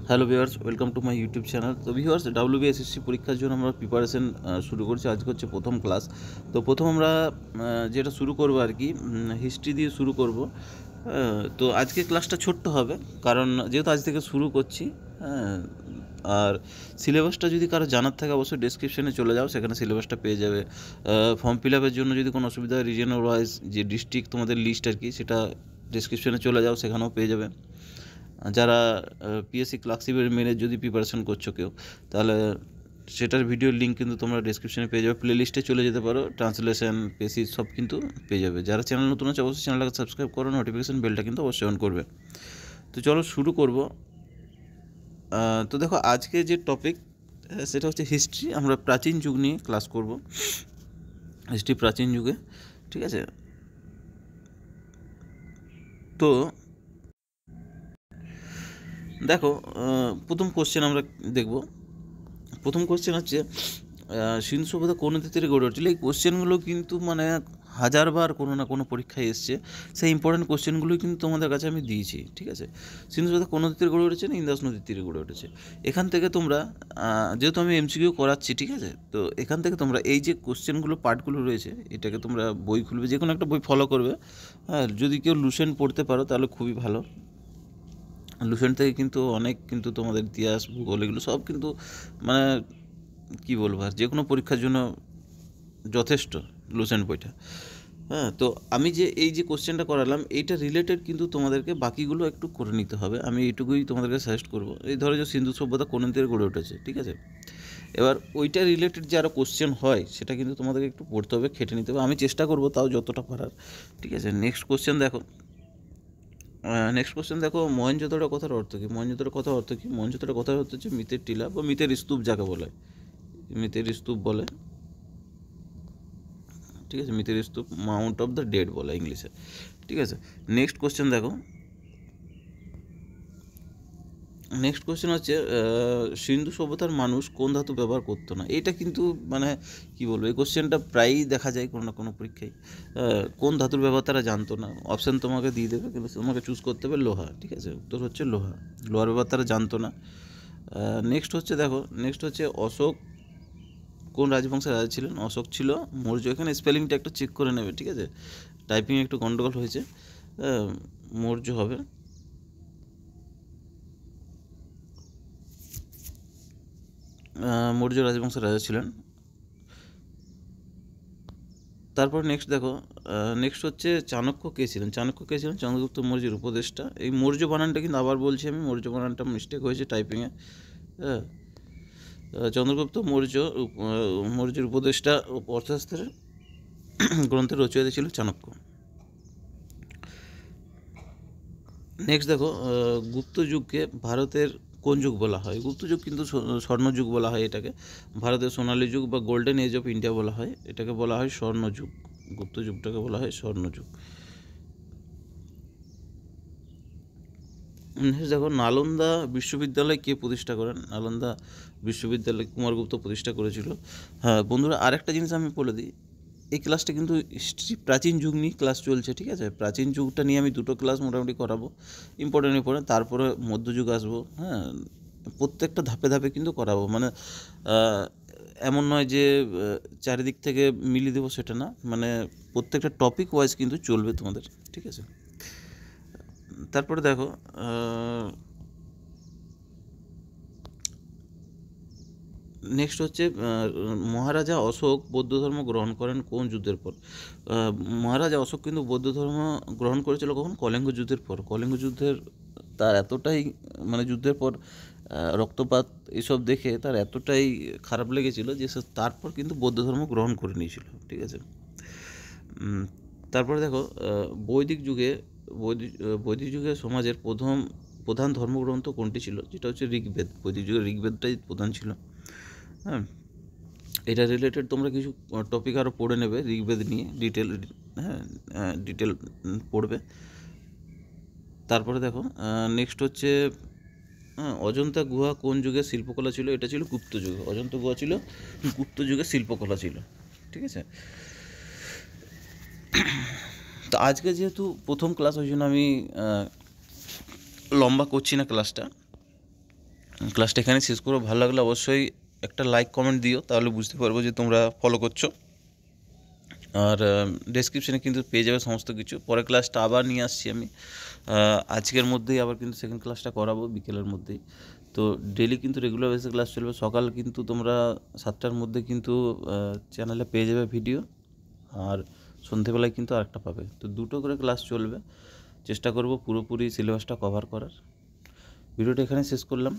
Hello viewers, welcome to my YouTube channel. তো viewers, WBSSC পরীক্ষার জন্য আমরা প্রিপারেশন শুরু করছি। আজকে হচ্ছে প্রথম ক্লাস। তো প্রথম আমরা যেটা শুরু করব আর কি, হিস্ট্রি দিয়ে শুরু করব। তো আজকে ক্লাসটা ছোট্ট হবে, কারণ যেহেতু আজ থেকে শুরু করছি। হ্যাঁ, আর সিলেবাসটা যদি কারো জানার থাকে অবশ্যই ডেসক্রিপশানে চলে যাও, সেখানে সিলেবাসটা পেয়ে যাবে। ফর্ম ফিল আপের জন্য যদি কোনো অসুবিধা হয়, রিজিয়নাল ওয়াইজ যে ডিস্ট্রিক্ট তোমাদের লিস্ট আর কি, সেটা ডেসক্রিপশানে চলে যাও, সেখানেও পেয়ে যাবে। যারা পিএসসি ক্লার্কশিপের মেনে যদি প্রিপারেশন করছো কেউ, তাহলে সেটার ভিডিওর লিঙ্ক কিন্তু তোমরা ডেসক্রিপশনে পেয়ে যাবে। প্লে লিস্টে চলে যেতে পারো, ট্রান্সলেশন পেসিস সব কিন্তু পেয়ে যাবে। যারা চ্যানেল নতুন আছে অবশ্যই চ্যানেলটাকে সাবস্ক্রাইব করো, নোটিফিকেশান বেলটা কিন্তু অবশ্যই অন করবে। তো চলো শুরু করব। তো দেখো, আজকে যে টপিক সেটা হচ্ছে হিস্ট্রি। আমরা প্রাচীন যুগ নিয়ে ক্লাস করব, হিস্ট্রি প্রাচীন যুগে, ঠিক আছে? তো দেখো, প্রথম কোশ্চেন আমরা দেখব। প্রথম কোশ্চেন হচ্ছে, সিন্ধু সভ্যতা কোন নদী তীরে গড়ে উঠেছিল? এই কোশ্চেনগুলো কিন্তু মানে হাজারবার কোনো না কোনো পরীক্ষায় এসছে। সেই ইম্পর্টেন্ট কোশ্চেনগুলোই কিন্তু তোমাদের কাছে আমি দিয়েছি, ঠিক আছে? সিন্ধু সভ্যতা কোন নদীর তীরে গড়ে উঠেছে? না ইন্দাস নদীর তীরে গড়ে উঠেছে। এখান থেকে তোমরা, যেহেতু আমি এমসিকিউ করাচ্ছি, ঠিক আছে, তো এখান থেকে তোমরা এই যে কোশ্চেনগুলো পার্টগুলো রয়েছে, এটাকে তোমরা বই খুলবে, যে কোনো একটা বই ফলো করবে। হ্যাঁ, যদি কেউ লুসেন্ট পড়তে পারো তাহলে খুবই ভালো। লুসেন্ট থেকে কিন্তু অনেক, কিন্তু তোমাদের ইতিহাস, ভূগোল, এগুলো সব কিন্তু মানে কী বলবো, আর যে কোনো পরীক্ষার জন্য যথেষ্ট লুসেন্ট বইটা। হ্যাঁ, তো আমি যে এই যে কোশ্চেনটা করালাম, এইটা রিলেটেড কিন্তু তোমাদেরকে বাকিগুলো একটু করে নিতে হবে। আমি এইটুকুই তোমাদেরকে সাজেস্ট করবো। এই ধরো যে সিন্ধু সভ্যতা কোন থেকে গড়ে উঠেছে, ঠিক আছে? এবার ওইটা রিলেটেড যে আরও কোশ্চেন হয়, সেটা কিন্তু তোমাদেরকে একটু পড়তে হবে, খেটে নিতে হবে। আমি চেষ্টা করবো তাও যতটা পারার, ঠিক আছে? নেক্সট কোশ্চেন দেখো। মহেঞ্জোদারো কথার অর্থ কী? মহেঞ্জোদারো কথার অর্থ কী? মহেঞ্জোদারো কথার অর্থ হচ্ছে মিতের টিলা বা মিতের স্তূপ, যাকে বলে মিতের স্তূপ বলে, ঠিক আছে? মিতের স্তূপ, মাউন্ট অফ দ্য ডেড বলে ইংলিশে, ঠিক আছে? নেক্সট কোশ্চেন দেখো। নেক্সট কোশ্চেন হচ্ছে, সিন্ধু সভ্যতার মানুষ কোন ধাতু ব্যবহার করতো না? এটা কিন্তু মানে কী বলবো, এই কোশ্চেনটা প্রায়ই দেখা যায় কোনো না কোনো পরীক্ষায়। কোন ধাতুর ব্যবহার তারা জানতো না। অপশান তোমাকে দিয়ে দেবে, কিন্তু তোমাকে চুজ করতে হবে লোহা, ঠিক আছে? উত্তর হচ্ছে লোহা। লোহার ব্যবহার তারা জানতো না। নেক্সট হচ্ছে দেখো, নেক্সট হচ্ছে অশোক কোন রাজবংশের রাজা ছিলেন? অশোক ছিল মৌর্য। এখানে স্পেলিংটা একটু চেক করে নেবে, ঠিক আছে? টাইপিং একটু গন্ডগোল হয়েছে। মৌর্য হবে। মৌর্য রাজবংশের রাজা ছিলেন। তারপর নেক্সট দেখো, নেক্সট হচ্ছে চাণক্য কে ছিলেন? চাণক্য কে ছিলেন? চন্দ্রগুপ্ত মৌর্যের উপদেষ্টা। এই মৌর্য বানানটা কিন্তু আবার বলছি আমি, মৌর্য বানানটা মিস্টেক হয়েছে টাইপিংয়ে। হ্যাঁ, চন্দ্রগুপ্ত মৌর্যের উপদেষ্টা ও অর্থশাস্ত্রের গ্রন্থের রচয়িতা ছিল চাণক্য। নেক্সট দেখো, গুপ্ত যুগকে ভারতের কোন যুগ বলা হয়? গুপ্ত যুগ কিন্তু স্বর্ণযুগ বলা হয় এটাকে। ভারতের সোনালী যুগ বা গোল্ডেন এজ অফ ইন্ডিয়া বলা হয়, এটাকে বলা হয় স্বর্ণযুগ। গুপ্ত যুগটাকে বলা হয় স্বর্ণযুগ। নেক্সট দেখো, নালন্দা বিশ্ববিদ্যালয় কে প্রতিষ্ঠা করেন? নালন্দা বিশ্ববিদ্যালয় কুমারগুপ্ত প্রতিষ্ঠা করেছিল। হ্যাঁ বন্ধুরা, আরেকটা জিনিস আমি বলে দিই, এই ক্লাসটা কিন্তু হিস্ট্রি প্রাচীন যুগ নিয়ে ক্লাস চলছে, ঠিক আছে? প্রাচীন যুগটা নিয়ে আমি দুটো ক্লাস মোটামুটি করাবো, ইম্পর্টেন্ট। তারপরে মধ্যযুগ আসবো। হ্যাঁ, প্রত্যেকটা ধাপে ধাপে কিন্তু করাবো। মানে এমন নয় যে চারিদিক থেকে মিলিয়ে দেবো, সেটা না। মানে প্রত্যেকটা টপিক ওয়াইজ কিন্তু চলবে তোমাদের, ঠিক আছে? তারপরে দেখো, নেক্সট হচ্ছে, মহারাজা অশোক বৌদ্ধ ধর্ম গ্রহণ করেন কোন যুদ্ধের পর? মহারাজা অশোক কিন্তু বৌদ্ধ ধর্ম গ্রহণ করেছিল কখন? কলিঙ্গ যুদ্ধের পর। কলিঙ্গ যুদ্ধের তার এতটাই, মানে যুদ্ধের পর রক্তপাত এসব দেখে তার এতটাই খারাপ লেগেছিল যে সে তারপর কিন্তু বৌদ্ধ ধর্ম গ্রহণ করে নিয়েছিল, ঠিক আছে? তারপরে দেখো, বৈদিক যুগে বৈদিক যুগে সমাজের প্রধান ধর্মগ্রন্থ কোনটি ছিল? যেটা হচ্ছে ঋগ্বেদ। বৈদিক যুগে ঋগ্বেদটাই প্রধান ছিল। হ্যাঁ, এটা রিলেটেড তোমরা কিছু টপিক আরও পড়ে নেবে ঋগ্বেদ নিয়ে ডিটেল। হ্যাঁ, ডিটেল পড়বে। তারপরে দেখো, নেক্সট হচ্ছে, অজন্তা গুহা কোন যুগের শিল্পকলা ছিল? এটা ছিল গুপ্ত যুগে। অজন্তা গুহা ছিল গুপ্ত যুগের শিল্পকলা ছিল, ঠিক আছে? তো আজকে যেহেতু প্রথম ক্লাস, ওই জন্য আমি লম্বা করছি না ক্লাসটা। ক্লাসটা এখানে শেষ করবো। ভালো লাগলে অবশ্যই একটা লাইক কমেন্ট দিও, তাহলে বুঝতে পারবো যে তোমরা ফলো করছো। আর ডেসক্রিপশানে কিন্তু পেয়ে যাবে সমস্ত কিছু। পরের ক্লাসটা আবার নিয়ে আসছি আমি আজকের মধ্যেই, আবার কিন্তু সেকেন্ড ক্লাসটা করাবো বিকেলের মধ্যেই। তো ডেলি কিন্তু রেগুলার বেসে ক্লাস চলবে। সকাল কিন্তু তোমরা 7টার মধ্যে কিন্তু চ্যানেলে পেয়ে যাবে ভিডিও, আর সন্ধেবেলায় কিন্তু আরেকটা পাবে। তো দুটো করে ক্লাস চলবে। চেষ্টা করব পুরোপুরি সিলেবাসটা কভার করার। ভিডিওটা এখানে শেষ করলাম।